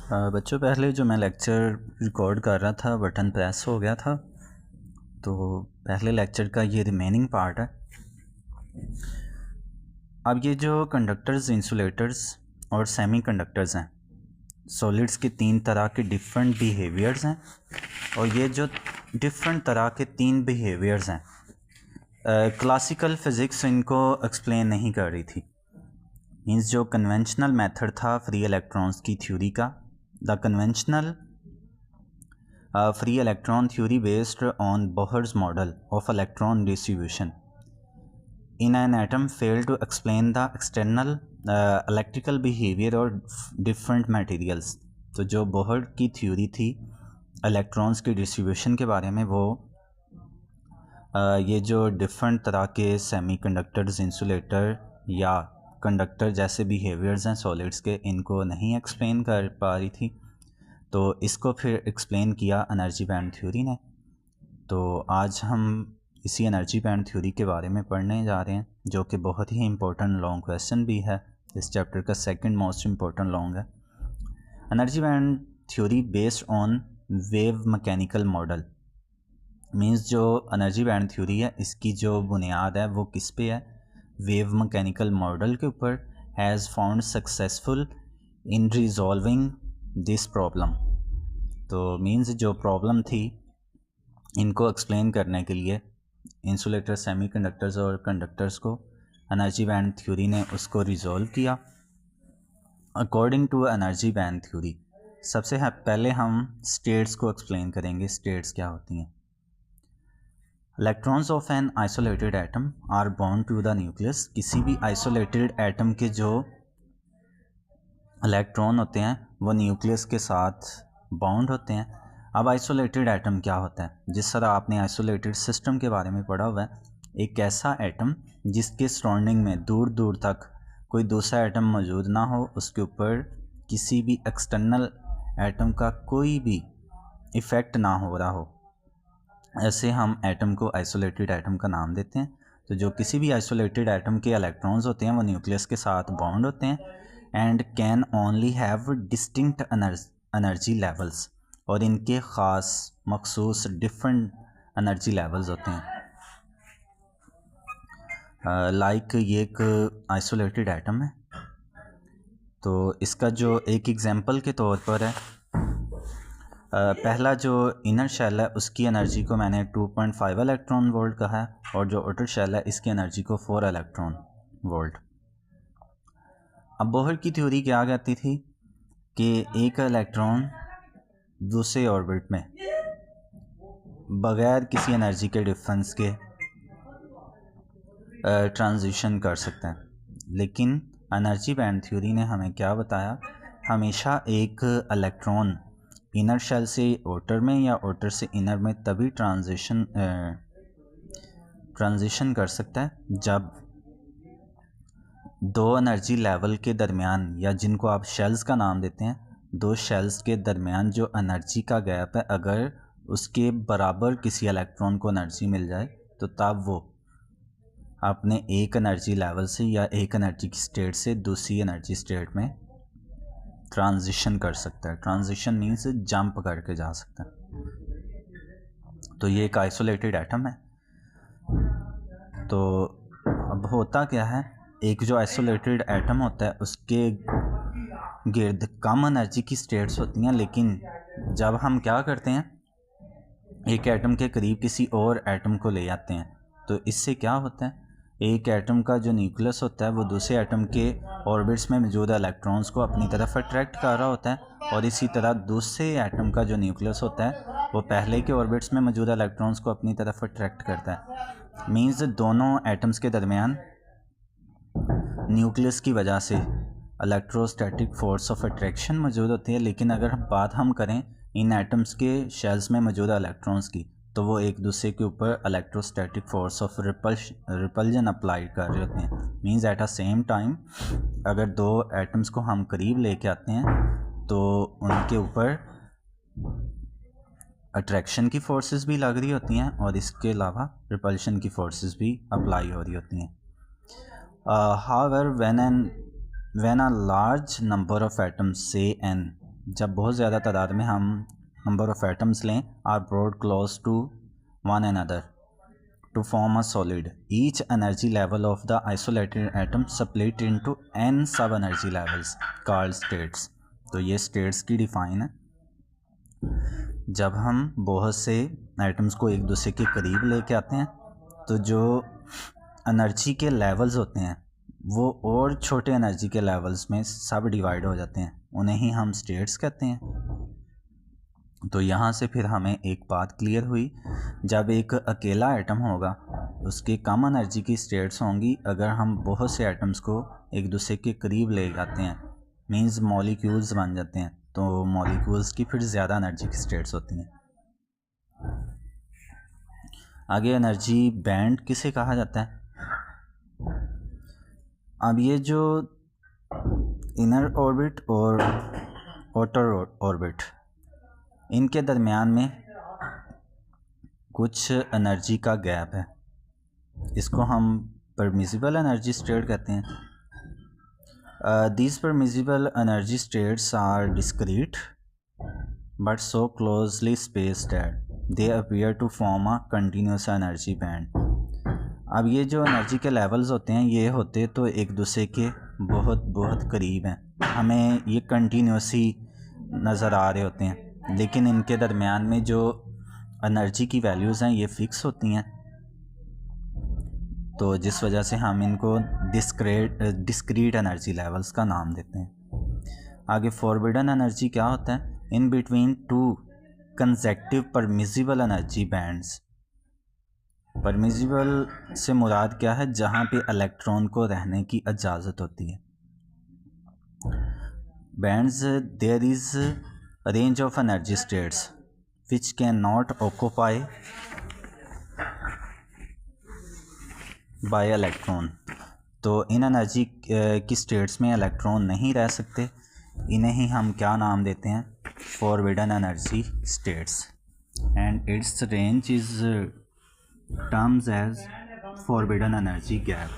बच्चों पहले जो मैं लेक्चर रिकॉर्ड कर रहा था बटन प्रेस हो गया था, तो पहले लेक्चर का ये रिमेनिंग पार्ट है। अब ये जो कंडक्टर्स, इंसुलेटर्स और सेमी कंडक्टर्स हैं, सॉलिड्स के 3 तरह के डिफरेंट बिहेवियर्स हैं, और ये जो डिफरेंट तरह के 3 बिहेवियर्स हैं, क्लासिकल फ़िज़िक्स इनको एक्सप्लेन नहीं कर रही थी। मीन्स जो कन्वेंशनल मेथड था फ्री इलेक्ट्रॉन्स की थ्योरी का, the conventional free electron theory based on Bohr's model of electron distribution in an atom failed to explain the external electrical behavior of different materials। तो जो Bohr की theory थी electrons की distribution के बारे में, वो ये जो डिफरेंट तरह के सेमीकंडक्टर्स, इंसुलेटर या कंडक्टर जैसे बिहेवियर्स हैं सॉलिड्स के, इनको नहीं एक्सप्लेन कर पा रही थी। तो इसको फिर एक्सप्लेन किया एनर्जी बैंड थ्योरी ने। तो आज हम इसी एनर्जी बैंड थ्योरी के बारे में पढ़ने जा रहे हैं, जो कि बहुत ही इम्पोर्टेंट लॉन्ग क्वेश्चन भी है। इस चैप्टर का सेकंड मोस्ट इम्पोर्टेंट लॉन्ग है। Energy band theory based on wave mechanical model. Means जो एनर्जी बैंड थ्योरी है, इसकी जो बुनियाद है वो किस पे है? वेव मैकेनिकल मॉडल के ऊपर। Has found successful in resolving this problem. तो मीन्स जो प्रॉब्लम थी, इनको एक्सप्लेन करने के लिए इंसुलेटर, सेमीकंडक्टर्स और कंडक्टर्स को एनर्जी बैंड थ्योरी ने उसको रिजॉल्व किया। According to energy band theory, सबसे पहले हम स्टेट्स को एक्सप्लेन करेंगे। स्टेट्स क्या होती हैं? Electrons of an isolated atom are bond to the nucleus. किसी भी आइसोलेटेड एटम के जो इलेक्ट्रॉन होते हैं वो न्यूक्लियस के साथ बॉन्ड होते हैं। अब आइसोलेटेड एटम क्या होता है? जिस तरह आपने आइसोलेटेड सिस्टम के बारे में पढ़ा हुआ है, एक ऐसा एटम जिसके सराउंडिंग में दूर दूर तक कोई दूसरा एटम मौजूद ना हो, उसके ऊपर किसी भी एक्सटर्नल एटम का कोई भी इफ़ेक्ट ना हो रहा हो, ऐसे हम एटम को आइसोलेटेड एटम का नाम देते हैं। तो जो किसी भी आइसोलेटेड एटम के इलेक्ट्रॉन्स होते हैं वो न्यूक्लियस के साथ बॉन्ड होते हैं and can only have distinct energy levels, और इनके ख़ास मखसूस डिफरेंट एनर्जी लेवल्स होते हैं। लाइक ये एक आइसोलेटेड एटम है, तो इसका जो एक एग्जांपल के तौर पर है, पहला जो इनर शेल है उसकी एनर्जी को मैंने 2.5 इलेक्ट्रॉन वोल्ट कहा है, और जो आउटर शेल है इसकी एनर्जी को 4 इलेक्ट्रॉन वोल्ट। अब बोहर की थ्योरी क्या कहती थी कि एक इलेक्ट्रॉन दूसरे ऑर्बिट में बग़ैर किसी एनर्जी के डिफरेंस के ट्रांजिशन कर सकते हैं। लेकिन एनर्जी बैंड थ्योरी ने हमें क्या बताया? हमेशा एक इलेक्ट्रॉन इनर शेल से आउटर में या आउटर से इनर में तभी ट्रांजिशन कर सकता है जब दो एनर्जी लेवल के दरमियान, या जिनको आप शेल्स का नाम देते हैं, दो शेल्स के दरमियान जो एनर्जी का गैप है, अगर उसके बराबर किसी इलेक्ट्रॉन को एनर्जी मिल जाए, तो तब वो अपने एक एनर्जी लेवल से या एक एनर्जी की स्टेट से दूसरी एनर्जी स्टेट में ट्रांजिशन कर सकता है। ट्रांजिशन मीन्स जंप करके जा सकता है। तो ये एक आइसोलेटेड एटम है। तो अब होता क्या है, एक जो आइसोलेटेड एटम होता है उसके गिर्द कम एनर्जी की स्टेट्स होती हैं, लेकिन जब हम क्या करते हैं, एक एटम के करीब किसी और एटम को ले आते हैं, तो इससे क्या होता है, एक एटम का जो न्यूक्लियस होता है वो दूसरे एटम के ऑर्बिट्स में मौजूद इलेक्ट्रॉन्स को अपनी तरफ अट्रैक्ट कर रहा होता है, और इसी तरह दूसरे एटम का जो न्यूक्लियस होता है वो पहले के ऑर्बिट्स में मौजूद इलेक्ट्रॉन्स को अपनी तरफ अट्रैक्ट करता है। मीन्स दोनों एटम्स के दरमियान न्यूक्लियस की वजह से इलेक्ट्रोस्टैटिक फोर्स ऑफ अट्रैक्शन मौजूद होती है। लेकिन अगर बात हम करें इन एटम्स के शेल्स में मौजूद इलेक्ट्रॉन्स की, तो वो एक दूसरे के ऊपर electrostatic force of repulsion apply कर रहे होते हैं। Means at a same time अगर दो एटम्स को हम करीब लेके आते हैं तो उनके ऊपर अट्रैक्शन की फोर्सेस भी लग रही होती हैं, और इसके अलावा रिपल्शन की फोर्सेस भी अप्लाई हो रही होती हैं। However, when a large number of atoms, say n, जब बहुत ज़्यादा तादाद में हम नंबर ऑफ़ एटम्स लें are brought close to one another to form a solid. Each energy level of the isolated atom split into n sub energy levels called states. तो ये states की डिफाइन है। जब हम बहुत से एटम्स को एक दूसरे के करीब लेके आते हैं तो जो एनर्जी के लेवल्स होते हैं वो और छोटे एनर्जी के लेवल्स में सब डिवाइड हो जाते हैं, उन्हें ही हम स्टेट्स कहते हैं। तो यहाँ से फिर हमें एक बात क्लियर हुई, जब एक अकेला एटम होगा उसकी कम एनर्जी की स्टेट्स होंगी। अगर हम बहुत से एटम्स को एक दूसरे के करीब ले जाते हैं मींस मॉलिक्यूल्स बन जाते हैं, तो मॉलिक्यूल्स की फिर ज़्यादा एनर्जी की स्टेट्स होती हैं। आगे एनर्जी बैंड किसे कहा जाता है? अब ये जो इनर ऑर्बिट और आउटर ऑर्बिट, इनके दरमियान में कुछ एनर्जी का गैप है, इसको हम परमिसिबल एनर्जी स्टेट कहते हैं। These permissible energy states are discrete but so closely spaced that they appear to form a continuous energy band. अब ये जो एनर्जी के लेवल्स होते हैं ये होते तो एक दूसरे के बहुत बहुत करीब हैं, हमें ये कंटिन्यूस ही नज़र आ रहे होते हैं, लेकिन इनके दरमियान में जो एनर्जी की वैल्यूज़ हैं ये फ़िक्स होती हैं, तो जिस वजह से हम इनको डिस्क्रीट एनर्जी लेवल्स का नाम देते हैं। आगे फॉरबिडन एनर्जी क्या होता है? In between two consecutive permissible energy bands. Permissible से मुराद क्या है? जहाँ पे इलेक्ट्रॉन को रहने की इजाज़त होती है। Bands there is range of energy states which can not occupy by electron. तो इन एनर्जी की स्टेट्स में इलेक्ट्रॉन नहीं रह सकते, इन्हें ही हम क्या नाम देते हैं? Forbidden energy states. And its range is terms as forbidden energy gap.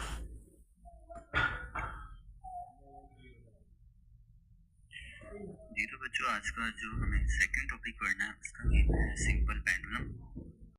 जी तो बच्चों, आज का जो हमें सेकंड टॉपिक पढ़ना है उसका नेम है सिंपल पेंडुलम।